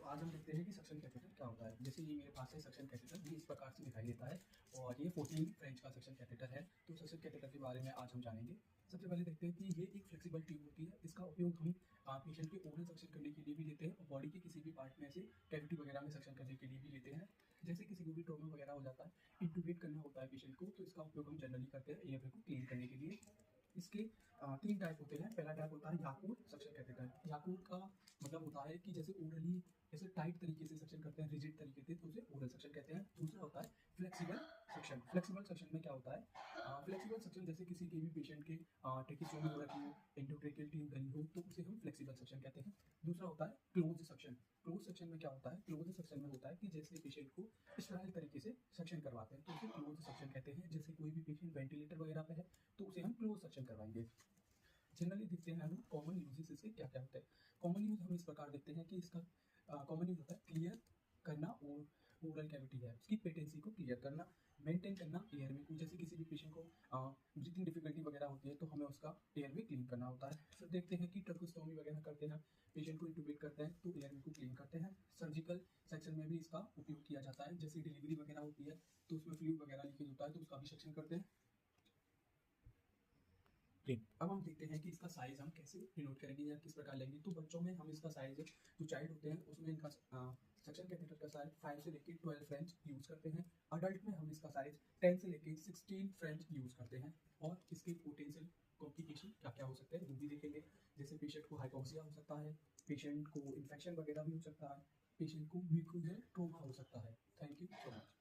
आज हम देखते हैं कि सक्शन कैथेटर क्या होता है। जैसे ये मेरे पास है सक्शन कैथेटर, ये इस प्रकार से दिखाई देता है और ये 14 फ्रेंच का सक्शन कैथेटर है। तो सक्शन कैथेटर के बारे में आज हम जानेंगे। सबसे पहले देखते हैं कि ये एक फ्लेक्सिबल ट्यूब होती है। इसका उपयोग हम पेशेंट के ओरल सक्शन करने के लिए भी लेते हैं और बॉडी के किसी भी पार्ट में से कैविटी वगैरह में सक्शन करने के लिए भी लेते हैं। जैसे किसी को भी ट्रॉमा वगैरह हो जाता है, इंटूबेट करना होता है पेशेंट को, तो इसका उपयोग हम जनरली करते हैं एयरवे को क्लीन करने के लिए। इसके 3 टाइप होते हैं। पहला टाइप होता है याकूट सक्शन कैथेटर। याकूट का मतलब होता है कि जैसे ओरली ऐसे टाइट तरीके से सक्शन करते हैं, रिजिड तरीके से, तो उसे ओरल सक्शन कहते हैं। दूसरा होता है फ्लेक्सिबल सक्शन। फ्लेक्सिबल सक्शन में क्या होता है, फ्लेक्सिबल सक्शन जैसे किसी के भी पेशेंट के ट्रेकिस्टोमी हो रखी हो, एंडोट्रेकियल ट्यूब गली हो, तो उसे हम फ्लेक्सिबल सक्शन कहते हैं। दूसरा होता है क्लोज सक्शन। क्लोज सक्शन में क्या होता है, क्लोज सक्शन में होता है कि जैसे पेशेंट को स्टेराइल तरीके से सक्शन करवाते हैं, तो उसे क्लोज सक्शन कहते हैं। जैसे कोई भी पेशेंट वेंटिलेटर वगैरह पे है, तो उसे हम क्लोज सक्शन करवाएंगे। जनरली देखते हैं हम कॉमन यूजेस इसके क्या क्या होते हैं। कॉमन यूज हम इस प्रकार देखते हैं कि इसका कॉमन यूज होता है क्लियर करना और ओरल कैविटी है उसकी पेटेंसी को क्लियर करना, मेंटेन करना एयर में। जैसे किसी भी पेशेंट को ब्रीथिंग डिफिकल्टी वगैरह होती है, तो हमें उसका एयर में क्लीन करना होता है। फिर देखते हैं कि ट्रकोस्टोमी वगैरह करते हैं, पेशेंट को इंटूबेट करते हैं, तो एयर में को क्लीन करते हैं। सर्जिकल सेक्शन में भी इसका उपयोग किया जाता है। जैसे डिलीवरी वगैरह होती है, तो उसमें फ्लूइड वगैरह लीकेज होता है, तो उसका भी सेक्शन करते हैं। अब हम देखते हैं कि इसका साइज हम कैसे डिनोट करेंगे या किस प्रकार लेंगे। तो बच्चों में हम इसका साइज, जो चाइल्ड होते हैं उसमें इनका सक्शन कैथेटर का साइज 5 से लेकर 12 फ्रेंच यूज करते हैं। अडल्ट में हम इसका साइज 10 से लेकर 16 फ्रेंच यूज करते हैं। और इसके पोटेंशियल कॉम्प्लिकेशन क्या क्या हो सकते हैं वो भी देखेंगे। जैसे पेशेंट को हाइपोक्सिया हो सकता है, पेशेंट को इन्फेक्शन वगैरह भी हो सकता है, पेशेंट को म्यूकोजल ट्रोमा हो सकता है। Thank you so much.